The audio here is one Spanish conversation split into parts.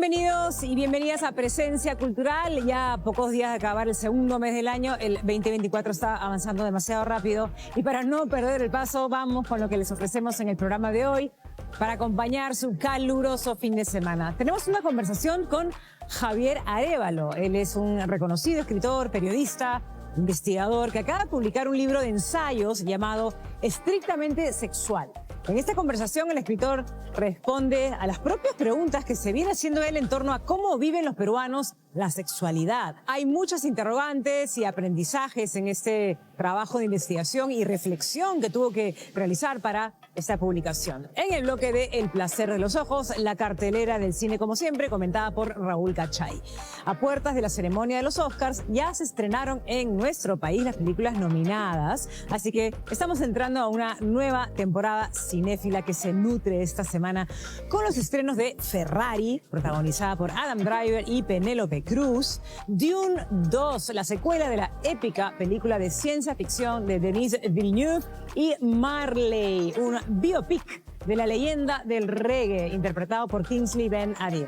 Bienvenidos y bienvenidas a Presencia Cultural. Ya a pocos días de acabar el segundo mes del año, el 2024 está avanzando demasiado rápido. Y para no perder el paso, vamos con lo que les ofrecemos en el programa de hoy para acompañar su caluroso fin de semana. Tenemos una conversación con Javier Arévalo. Él es un reconocido escritor, periodista, investigador que acaba de publicar un libro de ensayos llamado Estrictamente Sexual. En esta conversación, el escritor responde a las propias preguntas que se viene haciendo él en torno a cómo viven los peruanos la sexualidad. Hay muchas interrogantes y aprendizajes en este trabajo de investigación y reflexión que tuvo que realizar para esta publicación. En el bloque de El placer de los ojos, la cartelera del cine, como siempre, comentada por Raúl Cachay. A puertas de la ceremonia de los Oscars, ya se estrenaron en nuestro país las películas nominadas, así que estamos entrando a una nueva temporada cinéfila que se nutre esta semana con los estrenos de Ferrari, protagonizada por Adam Driver y Penélope Cruz, Dune 2, la secuela de la épica película de ciencia ficción de Denis Villeneuve, y Marley, un biopic de la leyenda del reggae interpretado por Kingsley Ben-Adir.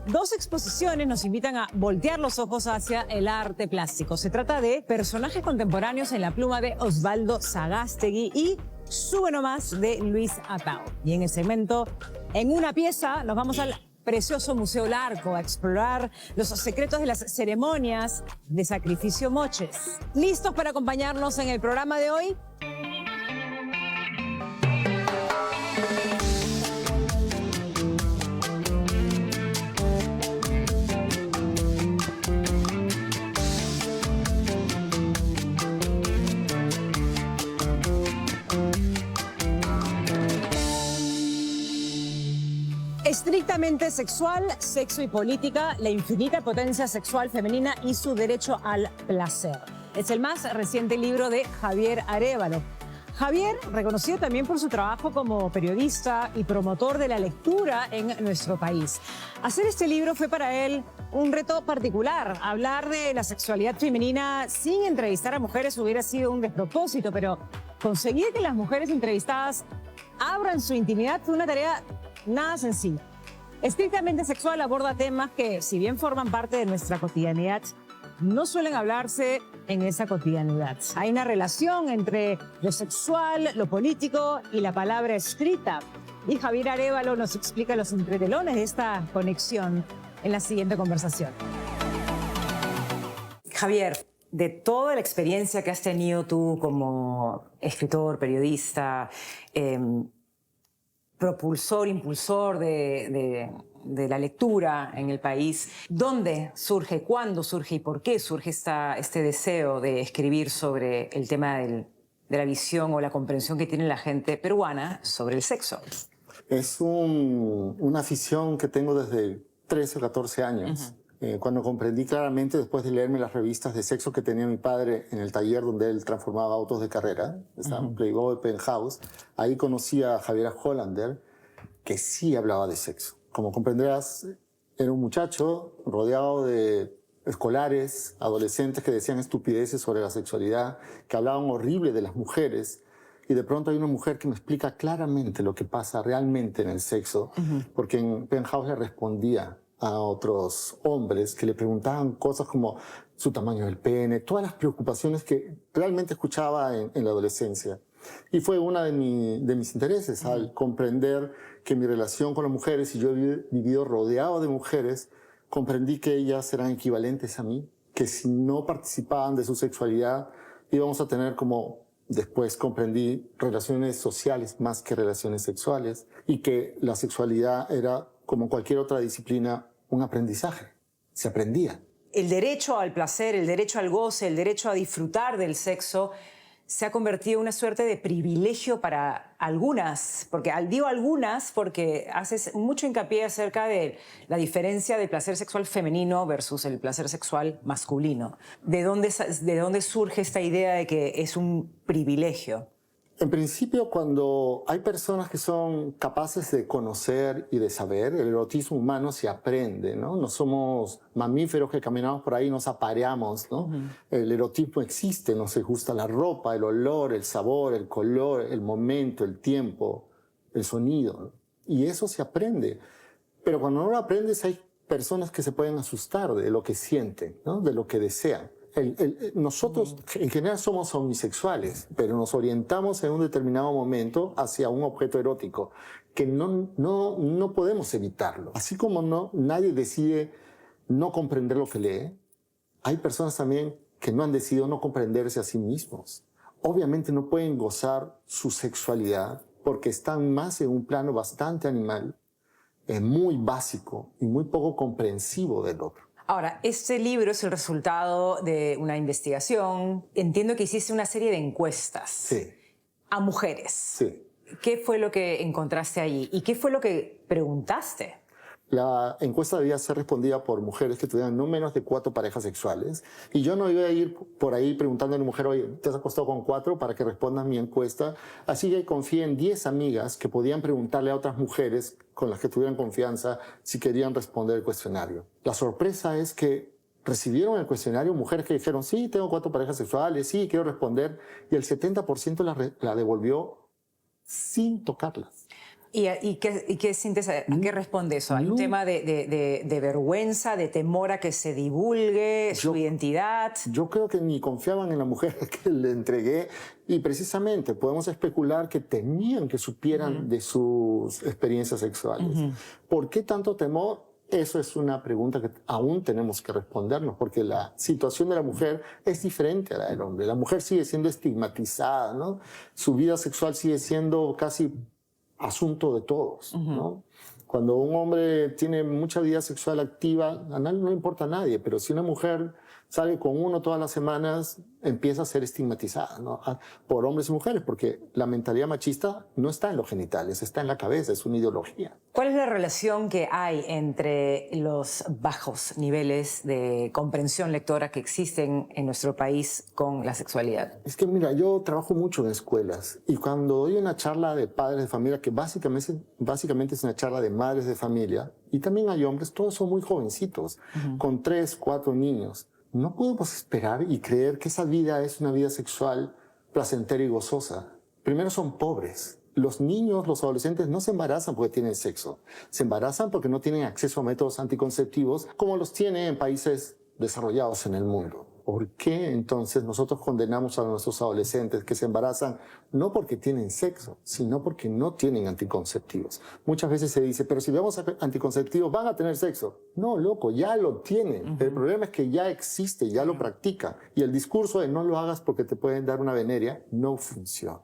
Dos exposiciones nos invitan a voltear los ojos hacia el arte plástico. Se trata de personajes contemporáneos en la pluma de Osvaldo Sagástegui y Sube Nomás de Luis Atao. Y en el segmento En una pieza nos vamos al precioso Museo Larco a explorar los secretos de las ceremonias de sacrificio moches. ¿Listos para acompañarnos en el programa de hoy? Estrictamente Sexual, Sexo y Política, la infinita potencia sexual femenina y su derecho al placer. Es el más reciente libro de Javier Arévalo. Javier, reconocido también por su trabajo como periodista y promotor de la lectura en nuestro país. Hacer este libro fue para él un reto particular. Hablar de la sexualidad femenina sin entrevistar a mujeres hubiera sido un despropósito, pero conseguir que las mujeres entrevistadas abran su intimidad fue una tarea nada sencilla. Estrictamente Sexual aborda temas que, si bien forman parte de nuestra cotidianidad, no suelen hablarse en esa cotidianidad. Hay una relación entre lo sexual, lo político y la palabra escrita. Y Javier Arévalo nos explica los entretelones de esta conexión en la siguiente conversación. Javier, de toda la experiencia que has tenido tú como escritor, periodista, propulsor, impulsor de la lectura en el país, ¿dónde surge, cuándo surge y por qué surge este deseo de escribir sobre el tema de la visión o la comprensión que tiene la gente peruana sobre el sexo? Es una afición que tengo desde 13 o 14 años. Cuando comprendí claramente, después de leerme las revistas de sexo que tenía mi padre en el taller donde él transformaba autos de carrera, Playboy, Penthouse, ahí conocí a Javiera Hollander, que sí hablaba de sexo. Como comprenderás, era un muchacho rodeado de escolares, adolescentes que decían estupideces sobre la sexualidad, que hablaban horrible de las mujeres, y de pronto hay una mujer que me explica claramente lo que pasa realmente en el sexo, porque en Penthouse le respondía a otros hombres que le preguntaban cosas como su tamaño del pene, todas las preocupaciones que realmente escuchaba en la adolescencia. Y fue uno de mis intereses, al comprender que mi relación con las mujeres, y yo he vivido rodeado de mujeres, comprendí que ellas eran equivalentes a mí, que si no participaban de su sexualidad íbamos a tener, como después comprendí, relaciones sociales más que relaciones sexuales, y que la sexualidad era, como cualquier otra disciplina, un aprendizaje. Se aprendía. El derecho al placer, el derecho al goce, el derecho a disfrutar del sexo se ha convertido en una suerte de privilegio para algunas, digo algunas porque haces mucho hincapié acerca de la diferencia del placer sexual femenino versus el placer sexual masculino. ¿De dónde surge esta idea de que es un privilegio? En principio, cuando hay personas que son capaces de conocer y de saber, el erotismo humano se aprende, ¿no? No somos mamíferos que caminamos por ahí y nos apareamos, ¿no? El erotismo existe, nos gusta la ropa, el olor, el sabor, el color, el momento, el tiempo, el sonido, ¿no? Y eso se aprende. Pero cuando no lo aprendes hay personas que se pueden asustar de lo que sienten, ¿no? De lo que desean. Nosotros en general somos omnisexuales, pero nos orientamos en un determinado momento hacia un objeto erótico que no podemos evitarlo. Así como nadie decide no comprender lo que lee, hay personas también que no han decidido no comprenderse a sí mismos. Obviamente no pueden gozar su sexualidad porque están más en un plano bastante animal, muy básico y muy poco comprensivo del otro. Ahora, este libro es el resultado de una investigación. Entiendo que hiciste una serie de encuestas. Sí. A mujeres. Sí. ¿Qué fue lo que encontraste allí? ¿Y qué fue lo que preguntaste? La encuesta debía ser respondida por mujeres que tuvieran no menos de 4 parejas sexuales. Y yo no iba a ir por ahí preguntando a una mujer, oye, ¿te has acostado con 4 para que respondas mi encuesta? Así que confié en 10 amigas que podían preguntarle a otras mujeres con las que tuvieran confianza si querían responder el cuestionario. La sorpresa es que recibieron el cuestionario mujeres que dijeron, sí, tengo 4 parejas sexuales, sí, quiero responder. Y el 70% la devolvió sin tocarlas. ¿Y qué sientes? ¿A qué responde eso? ¿Hay un tema de vergüenza, de temor a que se divulgue su identidad? Yo creo que ni confiaban en la mujer que le entregué y precisamente podemos especular que temían que supieran de sus experiencias sexuales. ¿Por qué tanto temor? Eso es una pregunta que aún tenemos que respondernos, porque la situación de la mujer es diferente a la del hombre. La mujer sigue siendo estigmatizada, ¿no? Su vida sexual sigue siendo casi asunto de todos, ¿no? Cuando un hombre tiene mucha vida sexual activa, a nadie no le importa a nadie, pero si una mujer sale con uno todas las semanas, empieza a ser estigmatizada, ¿no? Por hombres y mujeres, porque la mentalidad machista no está en los genitales, está en la cabeza, es una ideología. ¿Cuál es la relación que hay entre los bajos niveles de comprensión lectora que existen en nuestro país con la sexualidad? Es que mira, yo trabajo mucho en escuelas y cuando doy una charla de padres de familia, que básicamente es una charla de madres de familia, y también hay hombres, todos son muy jovencitos, con 3, 4 niños. No podemos esperar y creer que esa vida es una vida sexual placentera y gozosa. Primero son pobres. Los niños, los adolescentes no se embarazan porque tienen sexo. Se embarazan porque no tienen acceso a métodos anticonceptivos como los tienen en países desarrollados en el mundo. ¿Por qué entonces nosotros condenamos a nuestros adolescentes que se embarazan no porque tienen sexo, sino porque no tienen anticonceptivos? Muchas veces se dice, pero si le damos anticonceptivos van a tener sexo. No, loco, ya lo tienen. El problema es que ya existe, ya lo practican. Y el discurso de no lo hagas porque te pueden dar una veneria no funciona.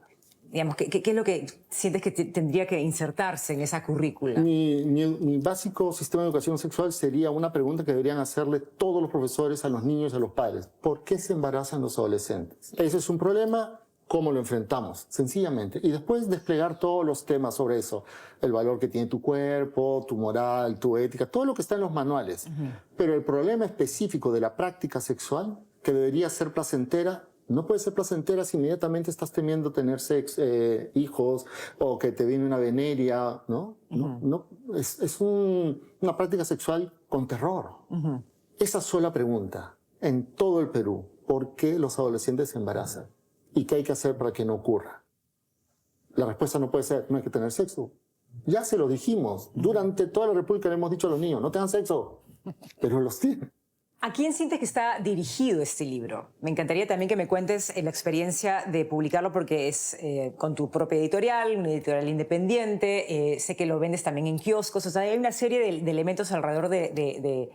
Digamos, ¿qué es lo que sientes que tendría que insertarse en esa currícula? Mi básico sistema de educación sexual sería una pregunta que deberían hacerle todos los profesores a los niños y a los padres. ¿Por qué se embarazan los adolescentes? Ese es un problema. ¿Cómo lo enfrentamos? Sencillamente. Y después desplegar todos los temas sobre eso. El valor que tiene tu cuerpo, tu moral, tu ética, todo lo que está en los manuales. Pero el problema específico de la práctica sexual, que debería ser placentera, no puede ser placentera si inmediatamente estás temiendo tener hijos o que te viene una veneria, ¿no? Es una práctica sexual con terror. Esa sola pregunta en todo el Perú, ¿por qué los adolescentes se embarazan? ¿Y qué hay que hacer para que no ocurra? La respuesta no puede ser, no hay que tener sexo. Ya se lo dijimos. Durante toda la República le hemos dicho a los niños, no tengan sexo, pero los tienen. ¿A quién sientes que está dirigido este libro? Me encantaría también que me cuentes la experiencia de publicarlo porque es con tu propia editorial, una editorial independiente. Sé que lo vendes también en kioscos. O sea, hay una serie de elementos alrededor de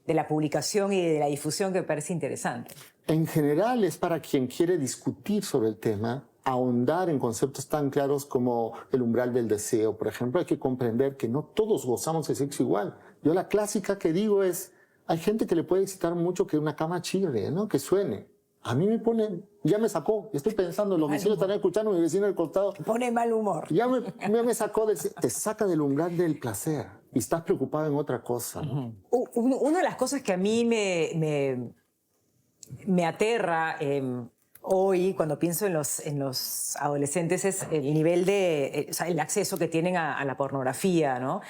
la publicación y de la difusión que me parece interesante. En general es para quien quiere discutir sobre el tema, ahondar en conceptos tan claros como el umbral del deseo. Por ejemplo, hay que comprender que no todos gozamos de sexo igual. Yo la clásica que digo es, hay gente que le puede excitar mucho que una cama chirre, ¿no? Que suene. A mí me pone, ya me sacó. Estoy pensando, los vecinos estarán escuchando, mi vecino del costado. Pone mal humor. Ya me sacó, te saca del umbral del placer y estás preocupado en otra cosa, ¿no? Una de las cosas que a mí me aterra hoy, cuando pienso en los adolescentes, es el nivel o sea, el acceso que tienen a la pornografía, ¿no?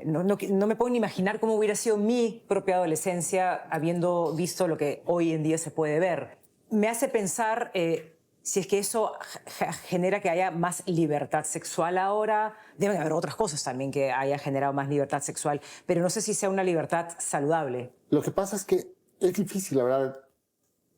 No me puedo ni imaginar cómo hubiera sido mi propia adolescencia habiendo visto lo que hoy en día se puede ver. Me hace pensar si es que eso genera que haya más libertad sexual ahora. Deben haber otras cosas también que haya generado más libertad sexual, pero no sé si sea una libertad saludable. Lo que pasa es que es difícil hablar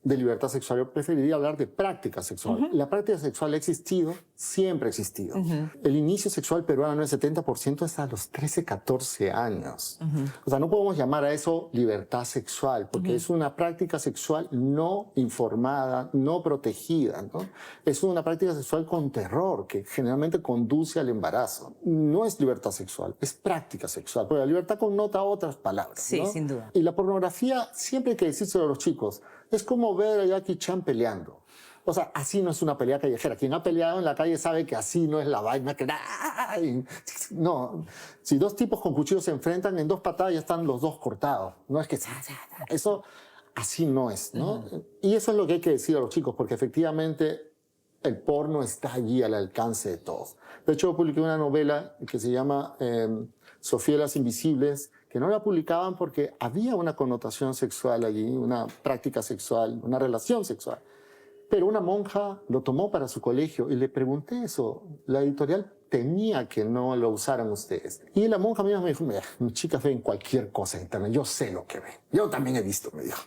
de libertad sexual. Yo preferiría hablar de práctica sexual. La práctica sexual ha existido, siempre ha existido. El inicio sexual peruano, el 70% es a los 13, 14 años. O sea, no podemos llamar a eso libertad sexual, porque es una práctica sexual no informada, no protegida, ¿no? Es una práctica sexual con terror, que generalmente conduce al embarazo. No es libertad sexual, es práctica sexual, porque la libertad connota otras palabras, Sí, ¿no? sin duda. Y la pornografía, siempre hay que decírselo a los chicos, es como ver a Jackie Chan peleando. O sea, así no es una pelea callejera. Quien ha peleado en la calle sabe que así no es la vaina. Que... No, si dos tipos con cuchillos se enfrentan, en 2 patadas ya están los dos cortados. No es que... Eso así no es, ¿no? Y eso es lo que hay que decir a los chicos, porque efectivamente el porno está allí al alcance de todos. De hecho, yo publiqué una novela que se llama Sofía y las Invisibles, que no la publicaban porque había una connotación sexual allí, una práctica sexual, una relación sexual. Pero una monja lo tomó para su colegio y le pregunté eso. La editorial temía que no lo usaran ustedes. Y la monja misma me dijo, mira, mis chicas ven cualquier cosa en internet, yo sé lo que ven. Yo también he visto, me dijo.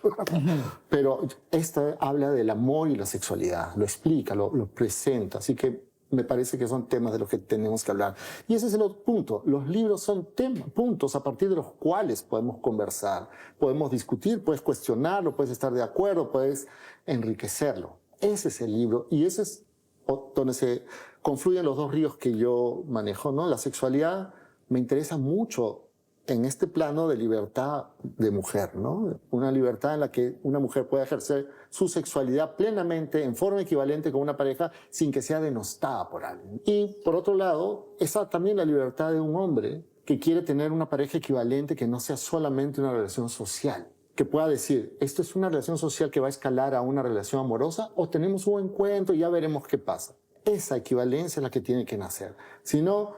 Pero esta habla del amor y la sexualidad, lo explica, lo presenta, así que me parece que son temas de los que tenemos que hablar. Y ese es el otro punto. Los libros son puntos a partir de los cuales podemos conversar, podemos discutir, puedes cuestionarlo, puedes estar de acuerdo, puedes enriquecerlo. Ese es el libro y ese es donde se confluyen los 2 ríos que yo manejo, ¿no? La sexualidad me interesa mucho en este plano de libertad de mujer, ¿no? Una libertad en la que una mujer pueda ejercer su sexualidad plenamente, en forma equivalente con una pareja, sin que sea denostada por alguien. Y, por otro lado, esa también la libertad de un hombre que quiere tener una pareja equivalente que no sea solamente una relación social. Que pueda decir, esto es una relación social que va a escalar a una relación amorosa o tenemos un encuentro y ya veremos qué pasa. Esa equivalencia es la que tiene que nacer. Si no,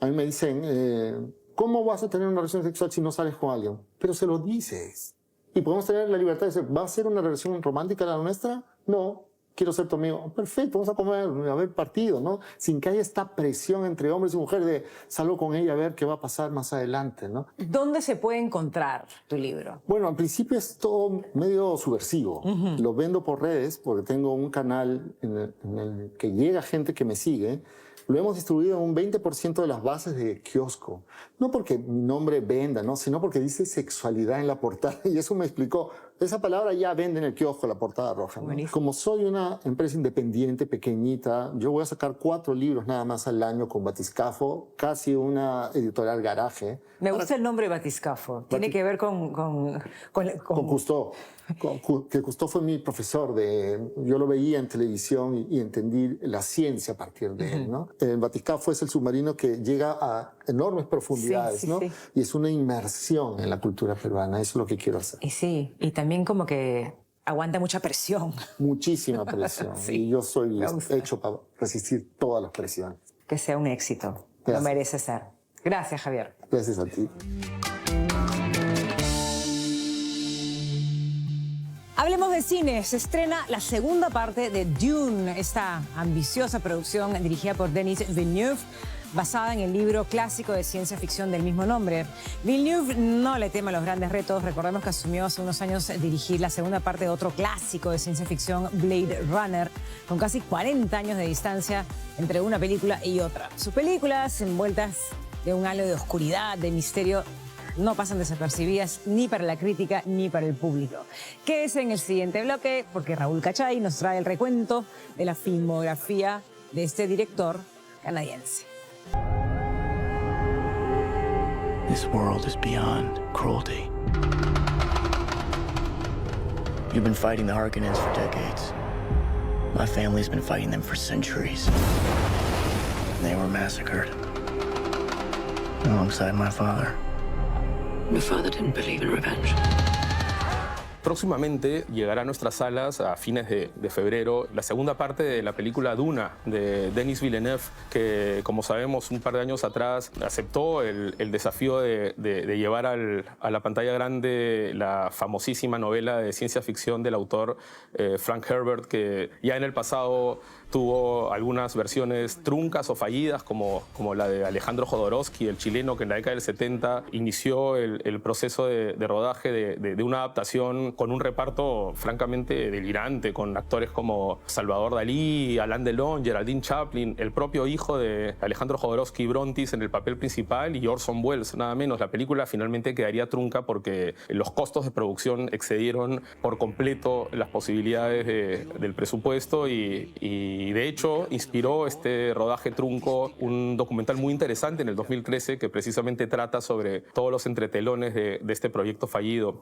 a mí me dicen... ¿Cómo vas a tener una relación sexual si no sales con alguien? Pero se lo dices. Y podemos tener la libertad de decir, ¿va a ser una relación romántica la nuestra? No, quiero ser tu amigo. Perfecto, vamos a comer, a ver partido, ¿no? Sin que haya esta presión entre hombres y mujeres de salgo con ella a ver qué va a pasar más adelante, ¿no? ¿Dónde se puede encontrar tu libro? Bueno, al principio es todo medio subversivo. Lo vendo por redes porque tengo un canal en el que llega gente que me sigue. Lo hemos distribuido en un 20% de las bases de kiosco. No porque mi nombre venda, ¿no? Sino porque dice sexualidad en la portada. Y eso me explicó. Esa palabra ya vende en el kiosco, la portada roja, ¿no? Como soy una empresa independiente, pequeñita, yo voy a sacar 4 libros nada más al año con Batiscafo, casi una editorial garaje. Me gusta el nombre Batiscafo. Tiene que ver con Cousteau. Que Cousteau fue mi profesor. Yo lo veía en televisión y entendí la ciencia a partir de él, ¿no? El Batiscafo es el submarino que llega a enormes profundidades, ¿no? Y es una inmersión en la cultura peruana. Eso es lo que quiero hacer. Y sí, y también como que aguanta mucha presión. Muchísima presión. Y yo soy hecho para resistir todas las presiones. Que sea un éxito. Lo merece ser. Gracias, Javier. Gracias a ti. Hablemos de cine. Se estrena la segunda parte de Dune, esta ambiciosa producción dirigida por Denis Villeneuve, basada en el libro clásico de ciencia ficción del mismo nombre. Villeneuve no le teme a los grandes retos. Recordemos que asumió hace unos años dirigir la segunda parte de otro clásico de ciencia ficción, Blade Runner, con casi 40 años de distancia entre una película y otra. Sus películas, envueltas de un halo de oscuridad, de misterio, no pasan desapercibidas ni para la crítica ni para el público. Quédese en el siguiente bloque porque Raúl Cachay nos trae el recuento de la filmografía de este director canadiense. This world is beyond cruelty. You've been fighting the Harkonnens for decades. My family's been fighting them for centuries. They were massacred alongside my father. Your father didn't believe in revenge. Próximamente llegará a nuestras salas a fines de febrero la segunda parte de la película Duna de Denis Villeneuve, que como sabemos un par de años atrás aceptó el desafío de llevar a la pantalla grande la famosísima novela de ciencia ficción del autor Frank Herbert, que ya en el pasado tuvo algunas versiones truncas o fallidas, como la de Alejandro Jodorowsky, el chileno, que en la década del 70 inició el proceso de rodaje de una adaptación con un reparto francamente delirante, con actores como Salvador Dalí, Alain Delon, Geraldine Chaplin, el propio hijo de Alejandro Jodorowsky, Brontis, en el papel principal, y Orson Welles, nada menos. La película finalmente quedaría trunca porque los costos de producción excedieron por completo las posibilidades del presupuesto y de hecho inspiró este rodaje trunco un documental muy interesante en el 2013 que precisamente trata sobre todos los entretelones de este proyecto fallido.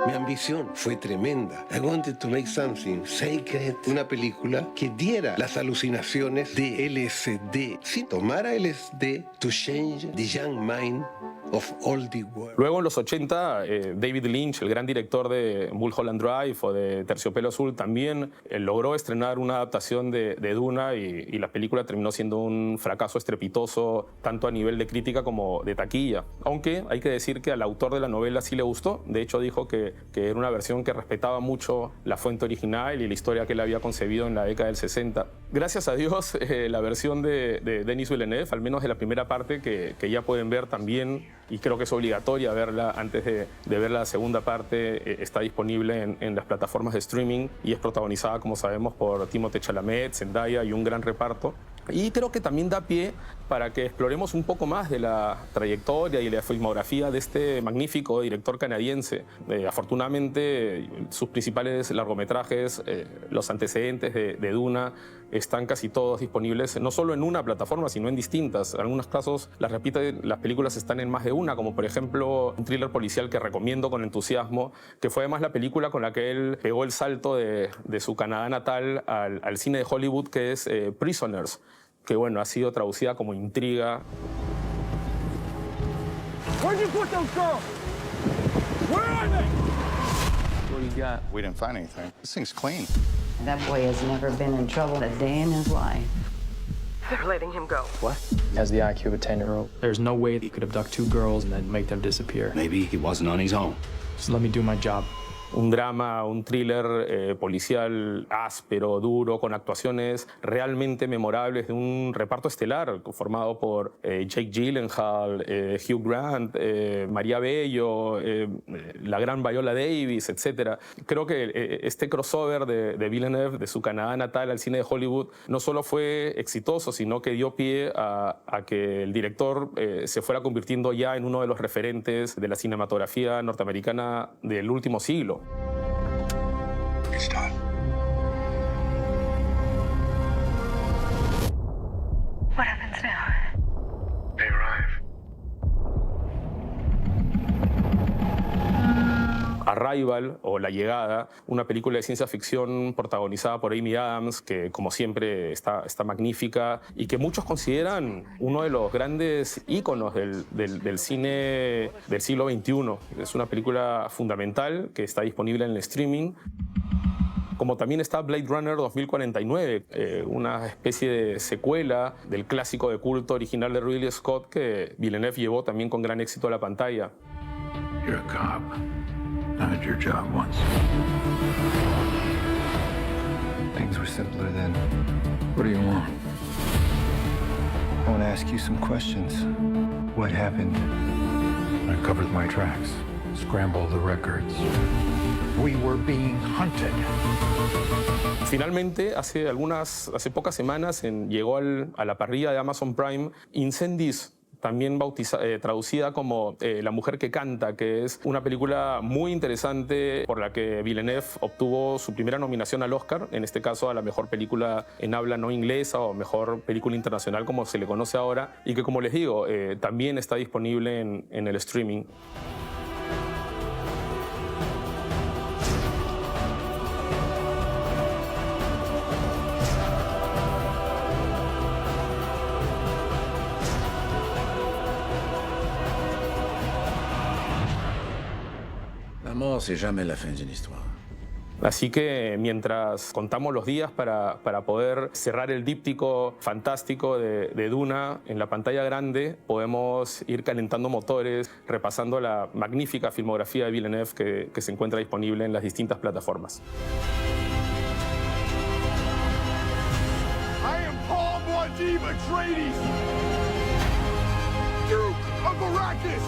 Mi ambición fue tremenda. I wanted to make something sacred, una película que diera las alucinaciones de LSD. Si tomara LSD to change the young mind of all the world. Luego en los 80, David Lynch, el gran director de Mulholland Drive o de Terciopelo Azul, también logró estrenar una adaptación de Duna y la película terminó siendo un fracaso estrepitoso tanto a nivel de crítica como de taquilla. Aunque hay que decir que al autor de la novela sí le gustó. De hecho dijo que era una versión que respetaba mucho la fuente original y la historia que él había concebido en la década del 60. Gracias a Dios, la versión de Denis Villeneuve, al menos de la primera parte, que ya pueden ver también, y creo que es obligatoria verla antes de ver la segunda parte, está disponible en las plataformas de streaming y es protagonizada, como sabemos, por Timothée Chalamet, Zendaya y un gran reparto. Y creo que también da pie para que exploremos un poco más de la trayectoria y la filmografía de este magnífico director canadiense. Afortunadamente, sus principales largometrajes, los antecedentes de Duna, están casi todos disponibles, no solo en una plataforma, sino en distintas. En algunos casos, las películas están en más de una, como por ejemplo un thriller policial que recomiendo con entusiasmo, que fue además la película con la que él pegó el salto de su Canadá natal al cine de Hollywood, que es Prisoners, que bueno, ha sido traducida como Intriga. Where'd you put those girls? Where are they? What do you got? We didn't find anything. This thing's clean. That boy has never been in trouble a day in his life. They're letting him go. What? He has the IQ of a 10-year-old. There's no way he could abduct 2 girls and then make them disappear. Maybe he wasn't on his own. Just let me do my job. Un drama, un thriller policial áspero, duro, con actuaciones realmente memorables de un reparto estelar formado por Jake Gyllenhaal, Hugh Grant, María Bello, la gran Viola Davis, etc. Creo que este crossover de Villeneuve, de su Canadá natal al cine de Hollywood, no solo fue exitoso, sino que dio pie a que el director se fuera convirtiendo ya en uno de los referentes de la cinematografía norteamericana del último siglo. It's done. What happens now? They arrive. Arrival, o La Llegada, una película de ciencia ficción protagonizada por Amy Adams, que como siempre está magnífica y que muchos consideran uno de los grandes íconos del cine del siglo XXI. Es una película fundamental que está disponible en el streaming. Como también está Blade Runner 2049, una especie de secuela del clásico de culto original de Ridley Scott que Villeneuve llevó también con gran éxito a la pantalla. You're a cop. I had your job once. Things were simpler then. What do you want? I want to ask you some questions. What happened? I covered my tracks, scrambled the records. We were being hunted. Finalmente, hace pocas semanas llegó a la parrilla de Amazon Prime Incendies, también traducida como La mujer que canta, que es una película muy interesante por la que Villeneuve obtuvo su primera nominación al Oscar, en este caso a la mejor película en habla no inglesa o mejor película internacional como se le conoce ahora, y que, como les digo, también está disponible en el streaming. c'est jamais la fin d'une histoire. Así que mientras contamos los días para poder cerrar el díptico fantástico de Duna en la pantalla grande, podemos ir calentando motores, repasando la magnífica filmografía de Villeneuve que se encuentra disponible en las distintas plataformas. I am Paul Muad'Dib Atreides, Duke of Arrakis.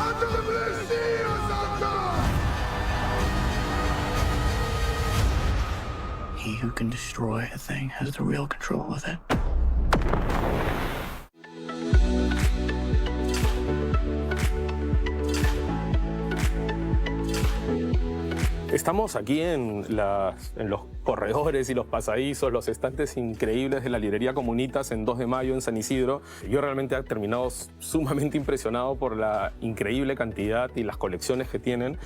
Under the blessing of Santa! He who can destroy a thing has the real control with it. Estamos aquí en los corredores y los pasadizos, los estantes increíbles de la librería Comunitas en 2 de Mayo en San Isidro. Yo realmente he terminado sumamente impresionado por la increíble cantidad y las colecciones que tienen.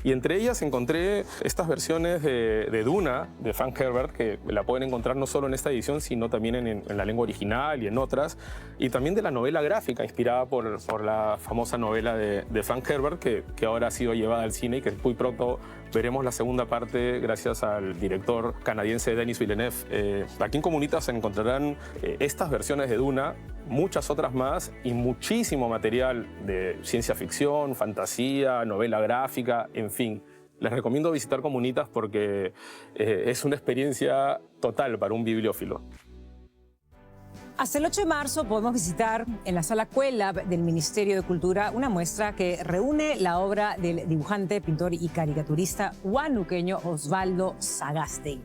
Y entre ellas encontré estas versiones de Duna, de Frank Herbert, que la pueden encontrar no solo en esta edición, sino también en la lengua original y en otras. Y también de la novela gráfica, inspirada por la famosa novela de Frank Herbert, que ahora ha sido llevada al cine y que muy pronto veremos la segunda parte gracias al director canadiense Denis Villeneuve. Aquí en Comunitas se encontrarán estas versiones de Duna, muchas otras más y muchísimo material de ciencia ficción, fantasía, novela gráfica, en fin. Les recomiendo visitar Comunitas porque es una experiencia total para un bibliófilo. Hasta el 8 de marzo podemos visitar en la sala Cuelab del Ministerio de Cultura una muestra que reúne la obra del dibujante, pintor y caricaturista huanuqueño Osvaldo Sagasti.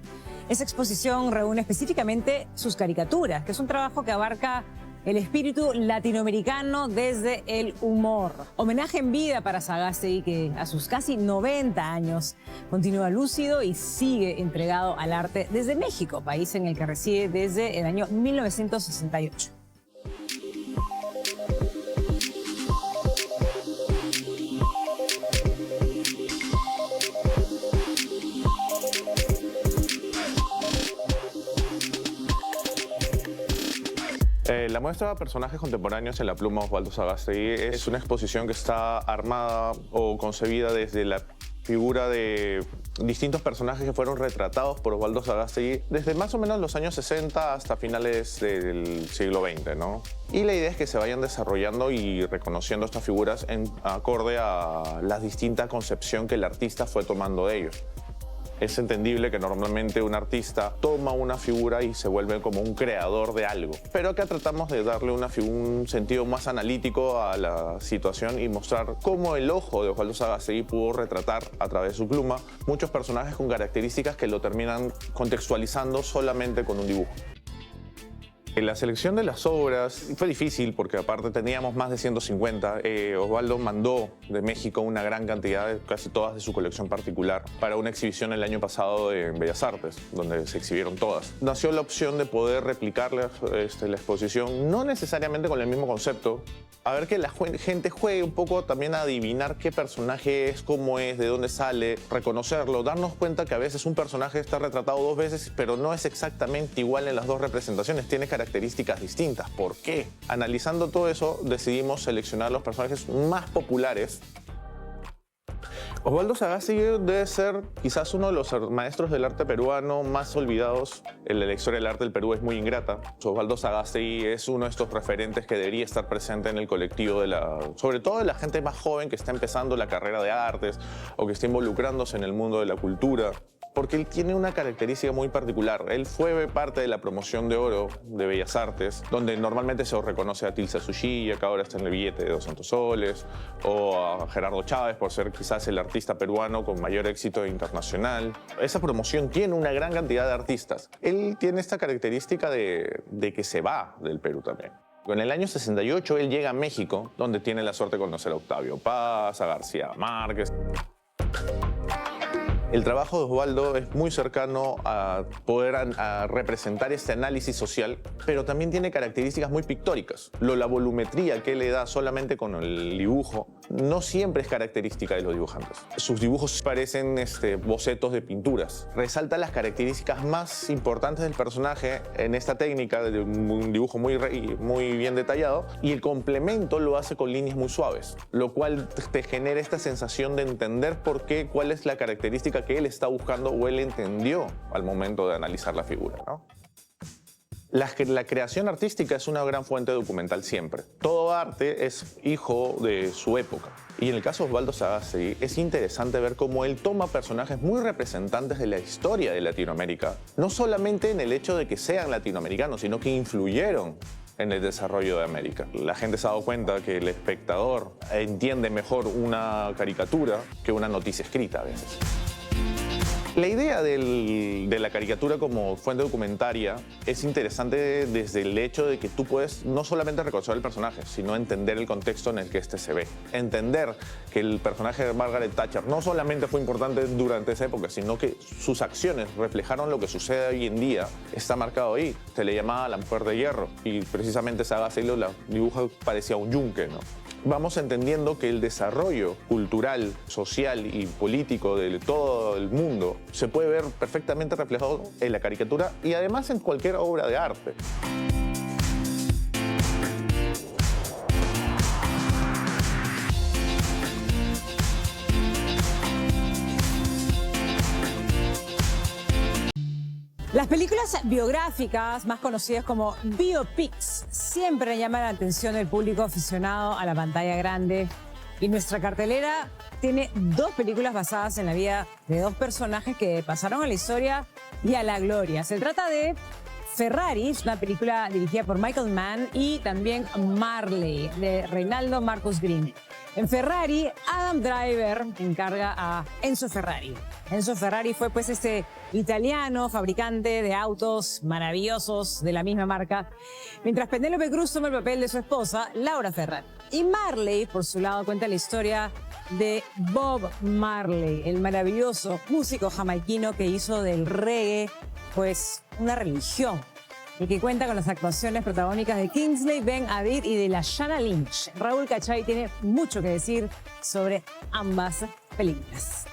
Esa exposición reúne específicamente sus caricaturas, que es un trabajo que abarca el espíritu latinoamericano desde el humor. Homenaje en vida para Sagasti, que a sus casi 90 años continúa lúcido y sigue entregado al arte desde México, país en el que reside desde el año 1968. La muestra Personajes Contemporáneos en la pluma Osvaldo Sagasti es una exposición que está armada o concebida desde la figura de distintos personajes que fueron retratados por Osvaldo Sagasti desde más o menos los años 60 hasta finales del siglo XX, ¿no? Y la idea es que se vayan desarrollando y reconociendo estas figuras en acorde a la distinta concepción que el artista fue tomando de ellos. Es entendible que normalmente un artista toma una figura y se vuelve como un creador de algo. Pero acá tratamos de darle un sentido más analítico a la situación y mostrar cómo el ojo de Osvaldo Sagasti pudo retratar a través de su pluma muchos personajes con características que lo terminan contextualizando solamente con un dibujo. La selección de las obras fue difícil porque aparte teníamos más de 150. Osvaldo mandó de México una gran cantidad, casi todas de su colección particular, para una exhibición el año pasado en Bellas Artes, donde se exhibieron todas. Nació la opción de poder replicar la exposición, no necesariamente con el mismo concepto, a ver que la gente juegue un poco también a adivinar qué personaje es, cómo es, de dónde sale, reconocerlo, darnos cuenta que a veces un personaje está retratado 2 veces, pero no es exactamente igual en las 2 representaciones, tiene características distintas. ¿Por qué? Analizando todo eso, decidimos seleccionar los personajes más populares. Osvaldo Sagasti debe ser quizás uno de los maestros del arte peruano más olvidados. La historia del arte del Perú es muy ingrata. Osvaldo Sagasti es uno de estos referentes que debería estar presente en el colectivo sobre todo de la gente más joven que está empezando la carrera de artes o que está involucrándose en el mundo de la cultura. Porque él tiene una característica muy particular. Él fue parte de la promoción de oro de Bellas Artes, donde normalmente se reconoce a Tilsa Sushilla, que ahora está en el billete de 200 soles, o a Gerardo Chávez por ser quizás el artista peruano con mayor éxito internacional. Esa promoción tiene una gran cantidad de artistas. Él tiene esta característica de que se va del Perú también. En el año 68 él llega a México, donde tiene la suerte de conocer a Octavio Paz, a García Márquez. El trabajo de Osvaldo es muy cercano a poder representar este análisis social, pero también tiene características muy pictóricas. La volumetría que él le da solamente con el dibujo no siempre es característica de los dibujantes. Sus dibujos parecen bocetos de pinturas. Resalta las características más importantes del personaje en esta técnica de un dibujo muy bien detallado, y el complemento lo hace con líneas muy suaves, lo cual te genera esta sensación de entender cuál es la característica que él está buscando o él entendió al momento de analizar la figura, ¿no? La creación artística es una gran fuente documental siempre. Todo arte es hijo de su época. Y en el caso de Osvaldo Sagasti es interesante ver cómo él toma personajes muy representantes de la historia de Latinoamérica, no solamente en el hecho de que sean latinoamericanos, sino que influyeron en el desarrollo de América. La gente se ha dado cuenta que el espectador entiende mejor una caricatura que una noticia escrita a veces. La idea de la caricatura como fuente documentaria es interesante desde el hecho de que tú puedes no solamente reconocer el personaje, sino entender el contexto en el que este se ve. Entender que el personaje de Margaret Thatcher no solamente fue importante durante esa época, sino que sus acciones reflejaron lo que sucede hoy en día. Está marcado ahí. Se le llamaba la mujer de hierro y precisamente Sagasti la dibuja, parecía un yunque, ¿no? Vamos entendiendo que el desarrollo cultural, social y político de todo el mundo se puede ver perfectamente reflejado en la caricatura y además en cualquier obra de arte. Las películas biográficas, más conocidas como biopics, siempre llaman la atención del público aficionado a la pantalla grande. Y nuestra cartelera tiene 2 películas basadas en la vida de 2 personajes que pasaron a la historia y a la gloria. Se trata de Ferrari, una película dirigida por Michael Mann, y también Marley, de Reinaldo Marcus Green. En Ferrari, Adam Driver encarga a Enzo Ferrari. Enzo Ferrari fue pues este italiano fabricante de autos maravillosos de la misma marca, mientras Penélope Cruz toma el papel de su esposa, Laura Ferrari. Y Marley, por su lado, cuenta la historia de Bob Marley, el maravilloso músico jamaiquino que hizo del reggae pues una religión, y que cuenta con las actuaciones protagónicas de Kingsley Ben-Adir y de Lashana Lynch. Raúl Cachay tiene mucho que decir sobre ambas películas.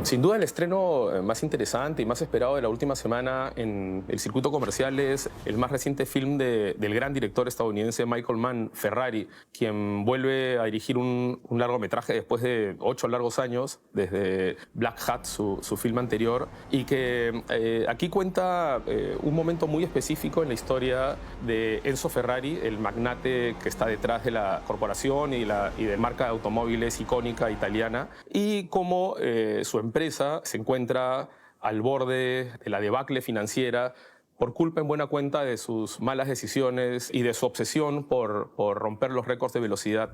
Sin duda el estreno más interesante y más esperado de la última semana en el circuito comercial es el más reciente film del gran director estadounidense Michael Mann, Ferrari, quien vuelve a dirigir un largometraje después de 8 largos años, desde Black Hat, su film anterior, y que aquí cuenta un momento muy específico en la historia de Enzo Ferrari, el magnate que está detrás de la corporación y de marca de automóviles icónica italiana, y cómo su empresa se encuentra al borde de la debacle financiera por culpa en buena cuenta de sus malas decisiones y de su obsesión por romper los récords de velocidad.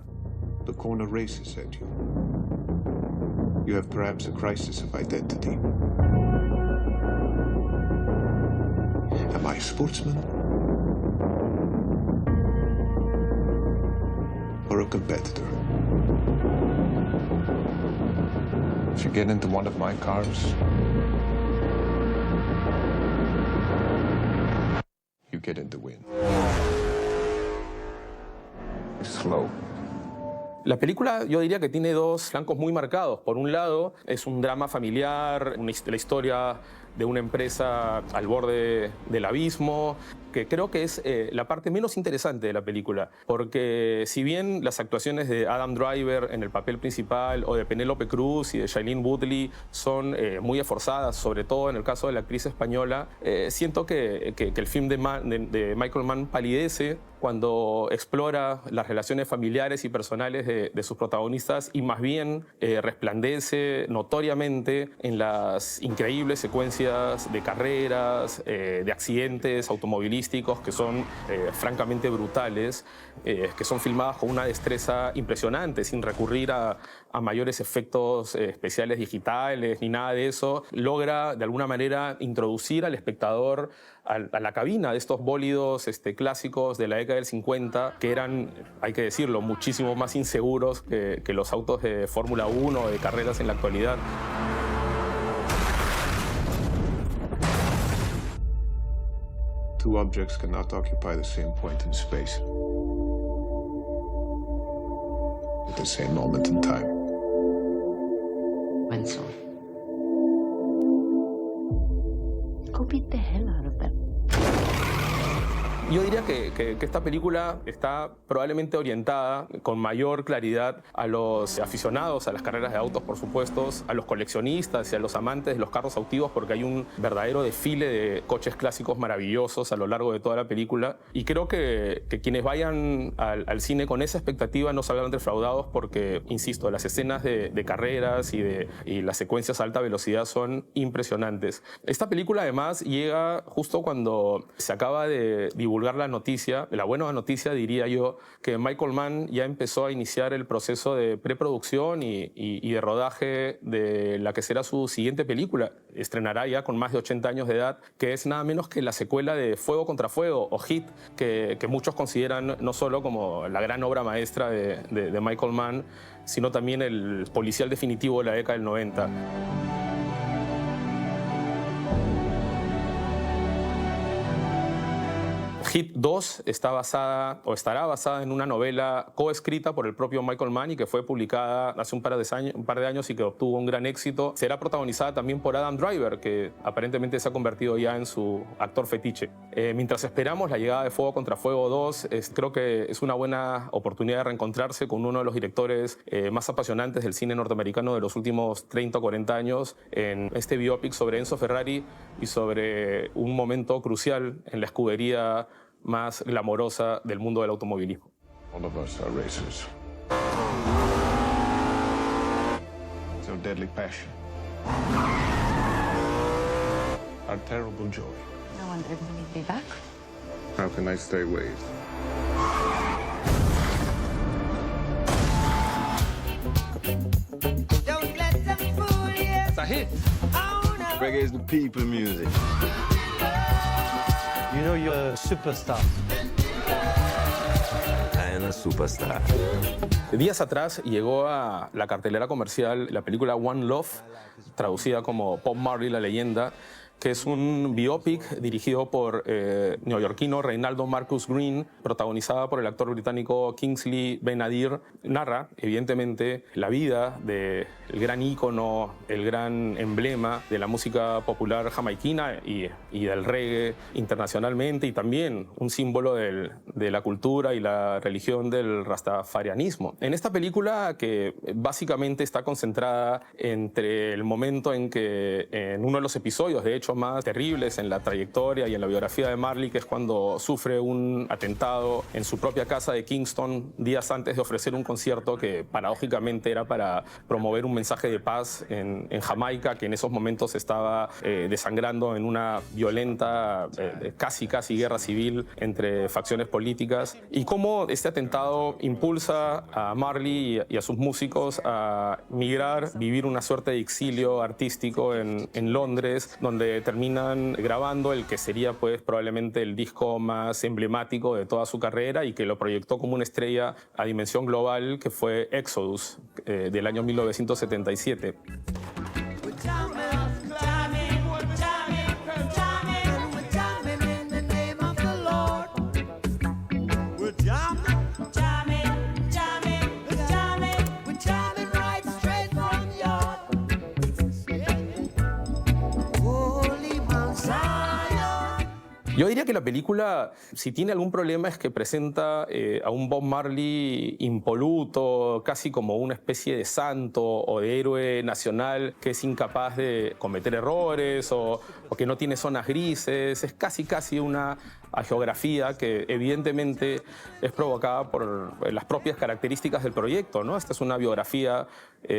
The corner races at you. You have perhaps a crisis of identity. Am I a sportsman? Or a competitor? If you get into one of my cars, you get in the wind. Slow. La película yo diría que tiene 2 flancos muy marcados. Por un lado, es un drama familiar, la historia de una empresa al borde del abismo, que creo que es la parte menos interesante de la película, porque si bien las actuaciones de Adam Driver en el papel principal o de Penélope Cruz y de Shailene Woodley son muy esforzadas, sobre todo en el caso de la actriz española, siento que el film de Michael Mann palidece cuando explora las relaciones familiares y personales de sus protagonistas y más bien resplandece notoriamente en las increíbles secuencias de carreras, de accidentes automovilísticos que son francamente brutales, que son filmadas con una destreza impresionante, sin recurrir a mayores efectos especiales digitales ni nada de eso. Logra de alguna manera introducir al espectador a la cabina de estos bólidos clásicos de la década del 50, que eran, hay que decirlo, muchísimo más inseguros que los autos de Fórmula 1 o de carreras en la actualidad. Two objects cannot occupy the same point in space at the same moment in time. Wenzel. Go beat the hell out of them. Yo diría que esta película está probablemente orientada con mayor claridad a los aficionados a las carreras de autos, por supuesto, a los coleccionistas y a los amantes de los carros autivos, porque hay un verdadero desfile de coches clásicos maravillosos a lo largo de toda la película. Y creo que quienes vayan al cine con esa expectativa no salgan defraudados porque, insisto, las escenas de carreras y las secuencias a alta velocidad son impresionantes. Esta película además llega justo cuando se acaba de divulgar la noticia, la buena noticia diría yo, que Michael Mann ya empezó a iniciar el proceso de preproducción y de rodaje de la que será su siguiente película. Estrenará ya con más de 80 años de edad, que es nada menos que la secuela de Fuego contra Fuego, o Hit, que muchos consideran no solo como la gran obra maestra de Michael Mann, sino también el policial definitivo de la década del 90. Hit 2 está basada o estará basada en una novela coescrita por el propio Michael Mann y que fue publicada hace un par de años y que obtuvo un gran éxito. Será protagonizada también por Adam Driver, que aparentemente se ha convertido ya en su actor fetiche. Mientras esperamos la llegada de Fuego contra Fuego 2, creo que es una buena oportunidad de reencontrarse con uno de los directores más apasionantes del cine norteamericano de los últimos 30 o 40 años en este biopic sobre Enzo Ferrari y sobre un momento crucial en la escudería más glamorosa del mundo del automovilismo. All of us are racers. It's our deadly passion. Our terrible joy. No wonder we need to be back. How can I stay away? Don't let them fool you. It's a hit. Oh, no. Reggae is the people music. You know you're a superstar. I am a superstar. Días atrás llegó a la cartelera comercial la película One Love, traducida como Bob Marley, la leyenda, que es un biopic dirigido por neoyorquino Reinaldo Marcus Green, protagonizada por el actor británico Kingsley Ben-Adir. Narra, evidentemente, la vida del gran ícono, el gran emblema de la música popular jamaiquina y del reggae internacionalmente, y también un símbolo de la cultura y la religión del rastafarianismo. En esta película, que básicamente está concentrada entre el momento en que, en uno de los episodios, de hecho, más terribles en la trayectoria y en la biografía de Marley, que es cuando sufre un atentado en su propia casa de Kingston días antes de ofrecer un concierto que paradójicamente era para promover un mensaje de paz en Jamaica, que en esos momentos estaba desangrando en una violenta, casi guerra civil entre facciones políticas, y cómo este atentado impulsa a Marley y a sus músicos a migrar, vivir una suerte de exilio artístico en Londres, donde terminan grabando el que sería pues probablemente el disco más emblemático de toda su carrera y que lo proyectó como una estrella a dimensión global, que fue Exodus, del año 1977. Yo diría que la película, si tiene algún problema, es que presenta a un Bob Marley impoluto, casi como una especie de santo o de héroe nacional que es incapaz de cometer errores o que no tiene zonas grises. Es casi una geografía que evidentemente es provocada por las propias características del proyecto, ¿no? Esta es una biografía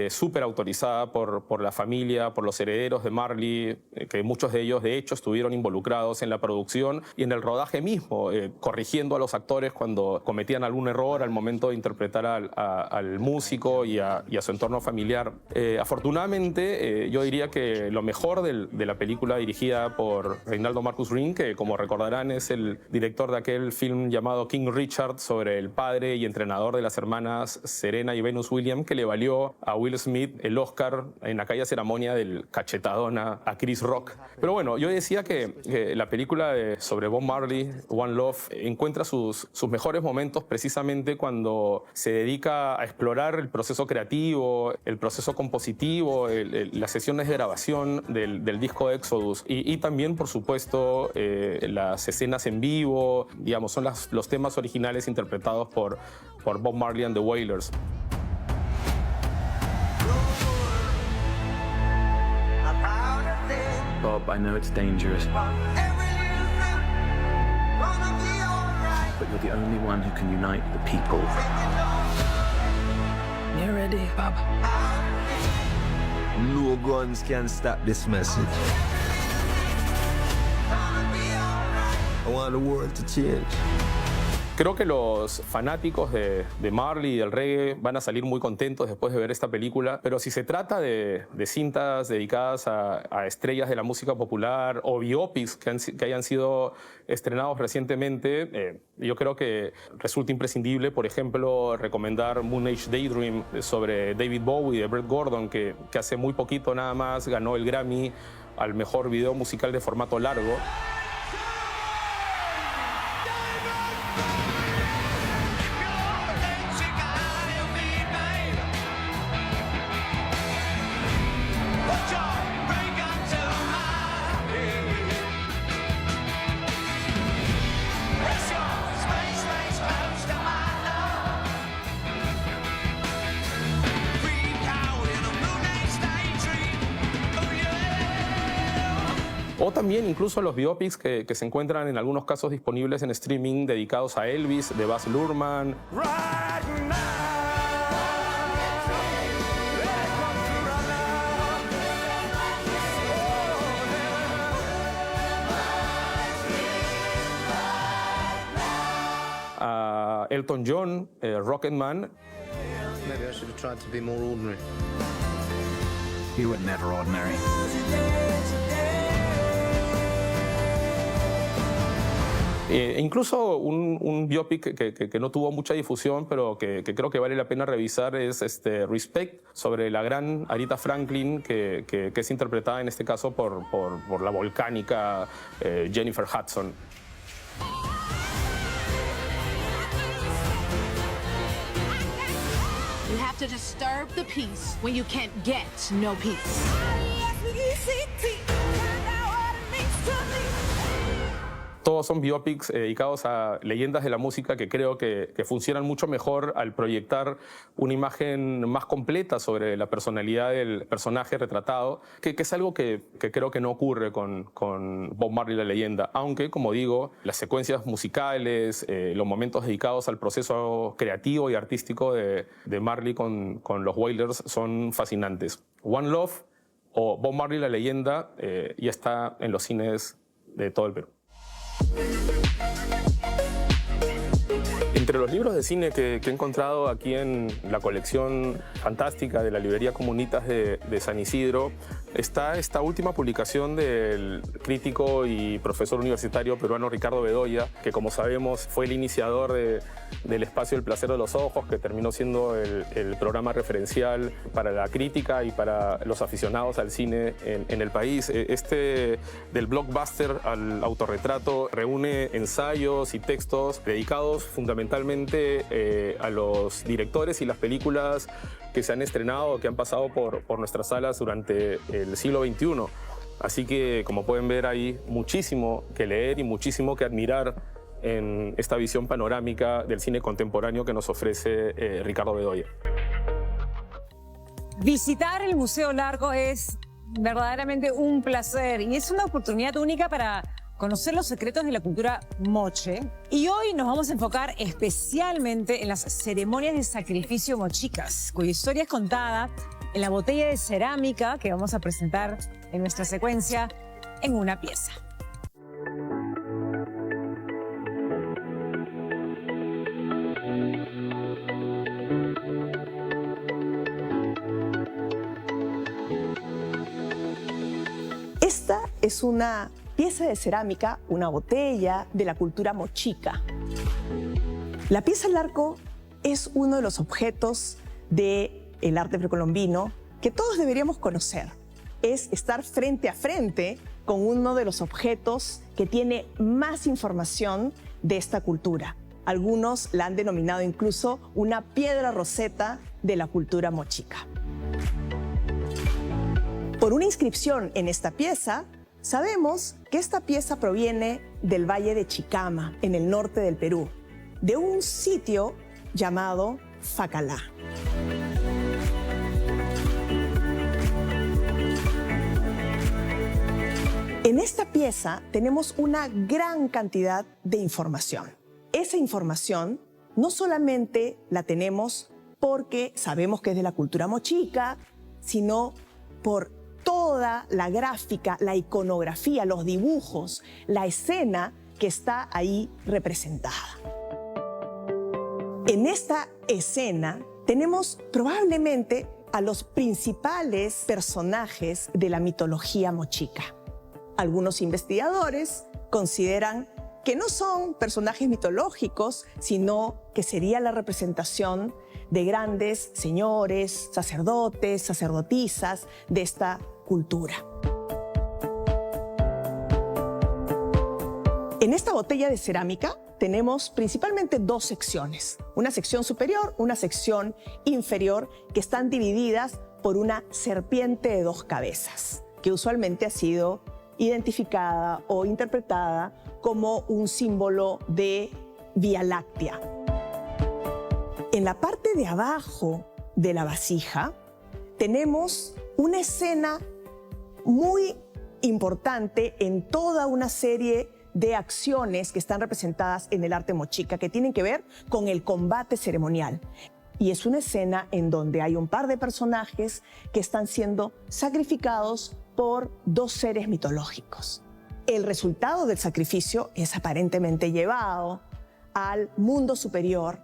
súper autorizada por la familia, por los herederos de Marley, que muchos de ellos de hecho estuvieron involucrados en la producción y en el rodaje mismo, corrigiendo a los actores cuando cometían algún error al momento de interpretar al músico y a su entorno familiar. Afortunadamente, yo diría que lo mejor de la película dirigida por Reinaldo Marcus Green, que como recordarán es el el director de aquel film llamado King Richard sobre el padre y entrenador de las hermanas Serena y Venus Williams, que le valió a Will Smith el Oscar en aquella ceremonia del cachetadón a Chris Rock. Pero bueno, yo decía que la película sobre Bob Marley, One Love, encuentra sus mejores momentos precisamente cuando se dedica a explorar el proceso creativo, el proceso compositivo, las sesiones de grabación del disco Exodus y también, por supuesto, las escenas en vivo, digamos, son los temas originales interpretados por Bob Marley and the Wailers. Bob, I know it's dangerous, but you're the only one who can unite the people. You ready, Bob? No guns can stop this message. I want the world to change. Creo que los fanáticos de Marley y del reggae van a salir muy contentos después de ver esta película, pero si se trata de cintas dedicadas a estrellas de la música popular o biopics que hayan sido estrenados recientemente, yo creo que resulta imprescindible, por ejemplo, recomendar Moon Age Daydream sobre David Bowie de Brett Gordon, que hace muy poquito nada más ganó el Grammy al mejor video musical de formato largo. O también incluso los biopics que se encuentran en algunos casos disponibles en streaming dedicados a Elvis, de Baz Luhrmann. A Elton John, Rocketman. Maybe I should have tried to be more ordinary. You were never ordinary. Incluso un biopic que no tuvo mucha difusión, pero que creo que vale la pena revisar es Respect, sobre la gran Aretha Franklin, que es interpretada en este caso por la volcánica Jennifer Hudson. You have to disturb the peace when you can't get no peace. Todos son biopics dedicados a leyendas de la música que creo que funcionan mucho mejor al proyectar una imagen más completa sobre la personalidad del personaje retratado, que es algo que creo que no ocurre con Bob Marley la leyenda, aunque, como digo, las secuencias musicales, los momentos dedicados al proceso creativo y artístico de Marley con los Wailers son fascinantes. One Love o Bob Marley la leyenda ya está en los cines de todo el Perú. Entre los libros de cine que he encontrado aquí en la colección fantástica de la librería Comunitas de San Isidro está esta última publicación del crítico y profesor universitario peruano Ricardo Bedoya, que, como sabemos, fue el iniciador del espacio El Placer de los Ojos, que terminó siendo el programa referencial para la crítica y para los aficionados al cine en el país. Del blockbuster al autorretrato reúne ensayos y textos dedicados fundamentalmente a los directores y las películas que se han estrenado o que han pasado por nuestras salas durante el siglo XXI. Así que, como pueden ver, hay muchísimo que leer y muchísimo que admirar en esta visión panorámica del cine contemporáneo que nos ofrece Ricardo Bedoya. Visitar el Museo Largo es verdaderamente un placer y es una oportunidad única para conocer los secretos de la cultura moche. Y hoy nos vamos a enfocar especialmente en las ceremonias de sacrificio mochicas, cuya historia es contada en la botella de cerámica que vamos a presentar en nuestra secuencia en una pieza. Esta es una pieza de cerámica, una botella de la cultura mochica. La pieza al arco es uno de los objetos del arte precolombino que todos deberíamos conocer. Es estar frente a frente con uno de los objetos que tiene más información de esta cultura. Algunos la han denominado incluso una piedra roseta de la cultura mochica. Por una inscripción en esta pieza, sabemos que esta pieza proviene del Valle de Chicama, en el norte del Perú, de un sitio llamado Facalá. En esta pieza tenemos una gran cantidad de información. Esa información no solamente la tenemos porque sabemos que es de la cultura mochica, sino por toda la gráfica, la iconografía, los dibujos, la escena que está ahí representada. En esta escena tenemos probablemente a los principales personajes de la mitología mochica. Algunos investigadores consideran que no son personajes mitológicos, sino que sería la representación de grandes señores, sacerdotes, sacerdotisas de esta cultura. En esta botella de cerámica tenemos principalmente dos secciones, una sección superior, una sección inferior, que están divididas por una serpiente de dos cabezas, que usualmente ha sido identificada o interpretada como un símbolo de Vía Láctea. En la parte de abajo de la vasija tenemos una escena muy importante en toda una serie de acciones que están representadas en el arte mochica que tienen que ver con el combate ceremonial. Y es una escena en donde hay un par de personajes que están siendo sacrificados por dos seres mitológicos. El resultado del sacrificio es aparentemente llevado al mundo superior,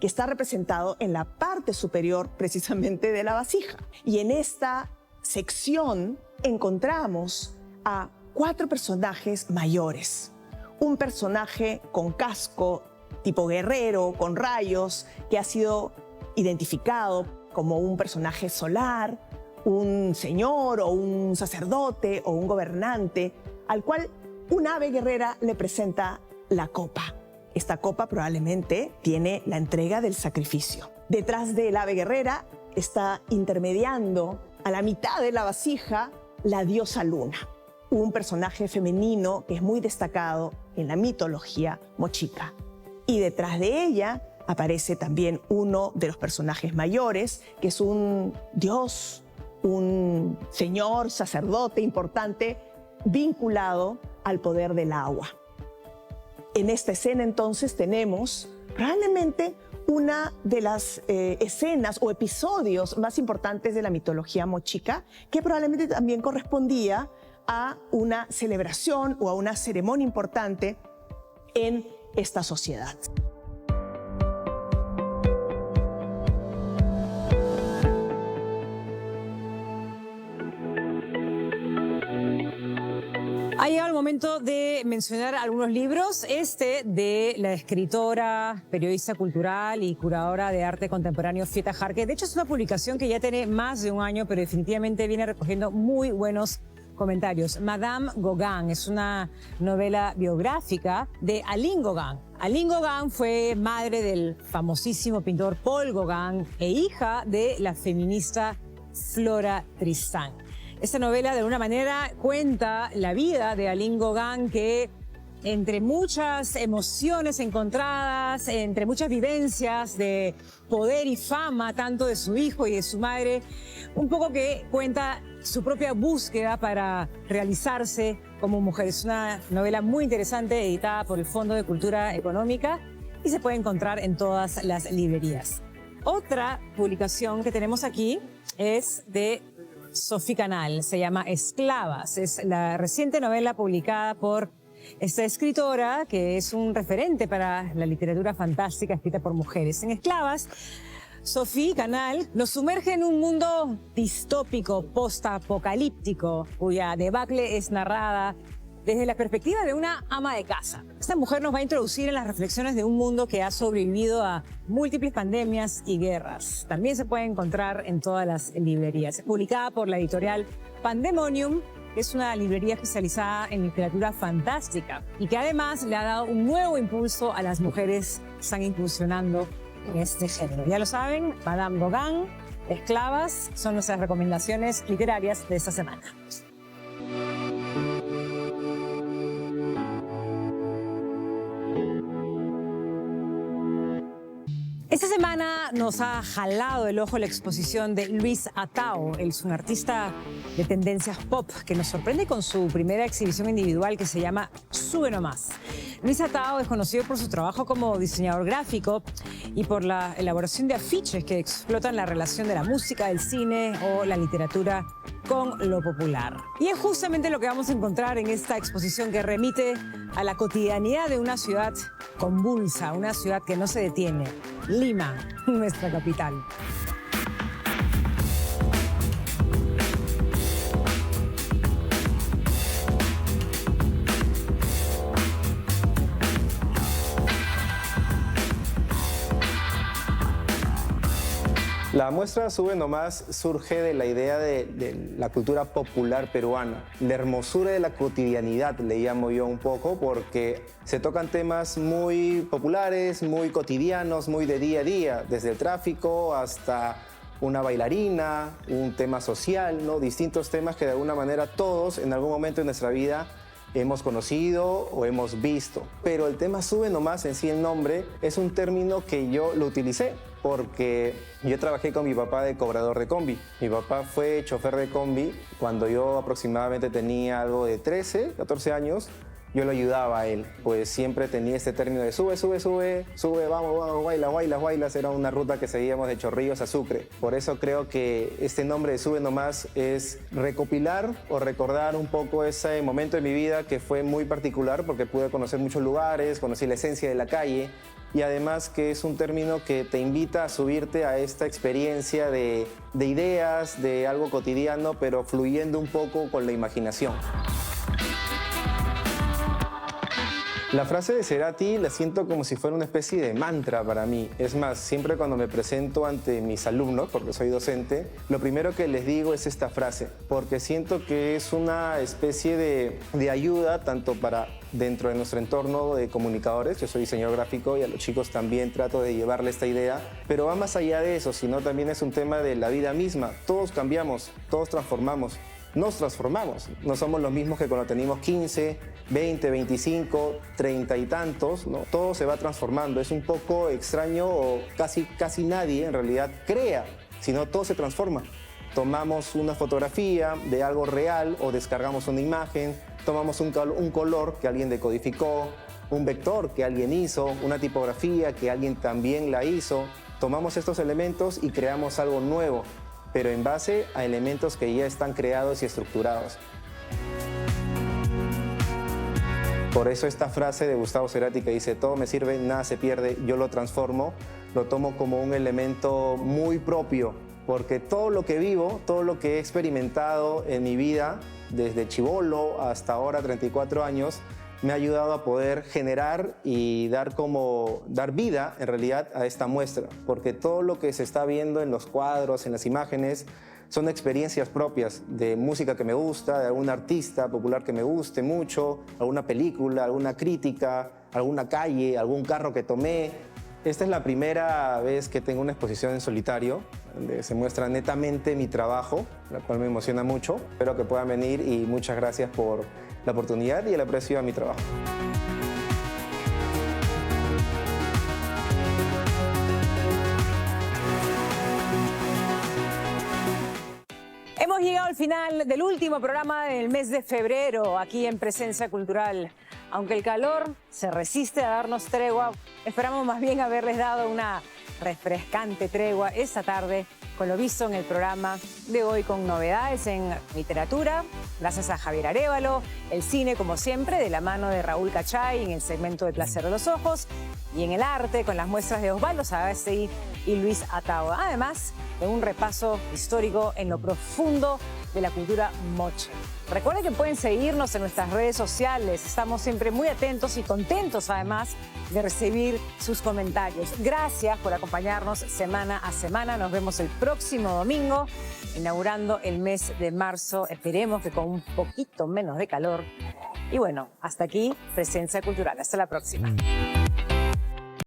que está representado en la parte superior precisamente de la vasija. Y en esta sección encontramos a 4 personajes mayores. Un personaje con casco tipo guerrero, con rayos, que ha sido identificado como un personaje solar, un señor o un sacerdote o un gobernante, al cual un ave guerrera le presenta la copa. Esta copa probablemente tiene la entrega del sacrificio. Detrás del ave guerrera está intermediando a la mitad de la vasija la diosa Luna, un personaje femenino que es muy destacado en la mitología mochica. Y detrás de ella aparece también uno de los personajes mayores, que es un dios, un señor, sacerdote importante vinculado al poder del agua. En esta escena entonces tenemos probablemente una de las escenas o episodios más importantes de la mitología mochica, que probablemente también correspondía a una celebración o a una ceremonia importante en esta sociedad. Ha llegado el momento de mencionar algunos libros. Este de la escritora, periodista cultural y curadora de arte contemporáneo Fieta Jarque. De hecho, es una publicación que ya tiene más de un año, pero definitivamente viene recogiendo muy buenos comentarios. Madame Gauguin es una novela biográfica de Aline Gauguin. Aline Gauguin fue madre del famosísimo pintor Paul Gauguin e hija de la feminista Flora Tristán. Esta novela, de alguna manera, cuenta la vida de Aline Gauguin, que entre muchas emociones encontradas, entre muchas vivencias de poder y fama, tanto de su hijo y de su madre, un poco que cuenta su propia búsqueda para realizarse como mujer. Es una novela muy interesante, editada por el Fondo de Cultura Económica, y se puede encontrar en todas las librerías. Otra publicación que tenemos aquí es de Sophie Canal, se llama Esclavas. Es la reciente novela publicada por esta escritora, que es un referente para la literatura fantástica escrita por mujeres. En Esclavas, Sophie Canal nos sumerge en un mundo distópico, postapocalíptico, cuya debacle es narrada desde la perspectiva de una ama de casa. Esta mujer nos va a introducir en las reflexiones de un mundo que ha sobrevivido a múltiples pandemias y guerras. También se puede encontrar en todas las librerías. Es publicada por la editorial Pandemonium, que es una librería especializada en literatura fantástica y que además le ha dado un nuevo impulso a las mujeres que están incursionando en este género. Ya lo saben, Madame Gauguin, Esclavas, son nuestras recomendaciones literarias de esta semana. Esta semana nos ha jalado el ojo la exposición de Luis Atao. Él es un artista de tendencias pop que nos sorprende con su primera exhibición individual que se llama Sube Nomás. Luis Atao es conocido por su trabajo como diseñador gráfico y por la elaboración de afiches que explotan la relación de la música, el cine o la literatura con lo popular. Y es justamente lo que vamos a encontrar en esta exposición que remite a la cotidianidad de una ciudad convulsa, una ciudad que no se detiene. Lima, nuestra capital. La muestra Sube Nomás surge de la idea de la cultura popular peruana, la hermosura de la cotidianidad, le llamo yo un poco, porque se tocan temas muy populares, muy cotidianos, muy de día a día, desde el tráfico hasta una bailarina, un tema social, ¿no? Distintos temas que de alguna manera todos en algún momento de nuestra vida hemos conocido o hemos visto. Pero el tema Sube Nomás, en sí el nombre, es un término que yo lo utilicé porque yo trabajé con mi papá de cobrador de combi. Mi papá fue chofer de combi cuando yo aproximadamente tenía algo de 13, 14 años. Yo lo ayudaba a él, pues siempre tenía este término de sube, sube, sube, sube, vamos, vamos, bailas, bailas, bailas. Era una ruta que seguíamos de Chorrillos a Sucre. Por eso creo que este nombre de Sube Nomás es recopilar o recordar un poco ese momento de mi vida que fue muy particular porque pude conocer muchos lugares, conocí la esencia de la calle y además que es un término que te invita a subirte a esta experiencia de ideas, de algo cotidiano, pero fluyendo un poco con la imaginación. La frase de Cerati la siento como si fuera una especie de mantra para mí. Es más, siempre cuando me presento ante mis alumnos, porque soy docente, lo primero que les digo es esta frase, porque siento que es una especie de ayuda tanto para dentro de nuestro entorno de comunicadores. Yo soy diseñador gráfico y a los chicos también trato de llevarle esta idea, pero va más allá de eso, sino también es un tema de la vida misma. Todos cambiamos, todos transformamos. Nos transformamos, no somos los mismos que cuando teníamos 15, 20, 25, 30 y tantos, ¿no? Todo se va transformando, es un poco extraño o casi nadie en realidad crea, sino todo se transforma. Tomamos una fotografía de algo real o descargamos una imagen, tomamos un color que alguien decodificó, un vector que alguien hizo, una tipografía que alguien también la hizo, tomamos estos elementos y creamos algo nuevo, pero en base a elementos que ya están creados y estructurados. Por eso esta frase de Gustavo Cerati que dice, todo me sirve, nada se pierde, yo lo transformo, lo tomo como un elemento muy propio, porque todo lo que vivo, todo lo que he experimentado en mi vida, desde chibolo hasta ahora 34 años, me ha ayudado a poder generar y dar vida en realidad a esta muestra, porque todo lo que se está viendo en los cuadros, en las imágenes, son experiencias propias de música que me gusta, de algún artista popular que me guste mucho, alguna película, alguna crítica, alguna calle, algún carro que tomé. Esta es la primera vez que tengo una exposición en solitario, donde se muestra netamente mi trabajo, la cual me emociona mucho. Espero que puedan venir y muchas gracias por la oportunidad y el aprecio a mi trabajo. Hemos llegado al final del último programa del mes de febrero aquí en Presencia Cultural. Aunque el calor se resiste a darnos tregua, esperamos más bien haberles dado una refrescante tregua esta tarde con lo visto en el programa de hoy, con novedades en literatura, gracias a Javier Arévalo, el cine como siempre de la mano de Raúl Cachay en el segmento de Placer de los Ojos, y en el arte con las muestras de Osvaldo Sagasti y Luis Atao. Además de un repaso histórico en lo profundo de la cultura moche. Recuerden que pueden seguirnos en nuestras redes sociales. Estamos siempre muy atentos y contentos además de recibir sus comentarios. Gracias por acompañarnos semana a semana. Nos vemos el próximo domingo, inaugurando el mes de marzo. Esperemos que con un poquito menos de calor. Y bueno, hasta aquí Presencia Cultural. Hasta la próxima.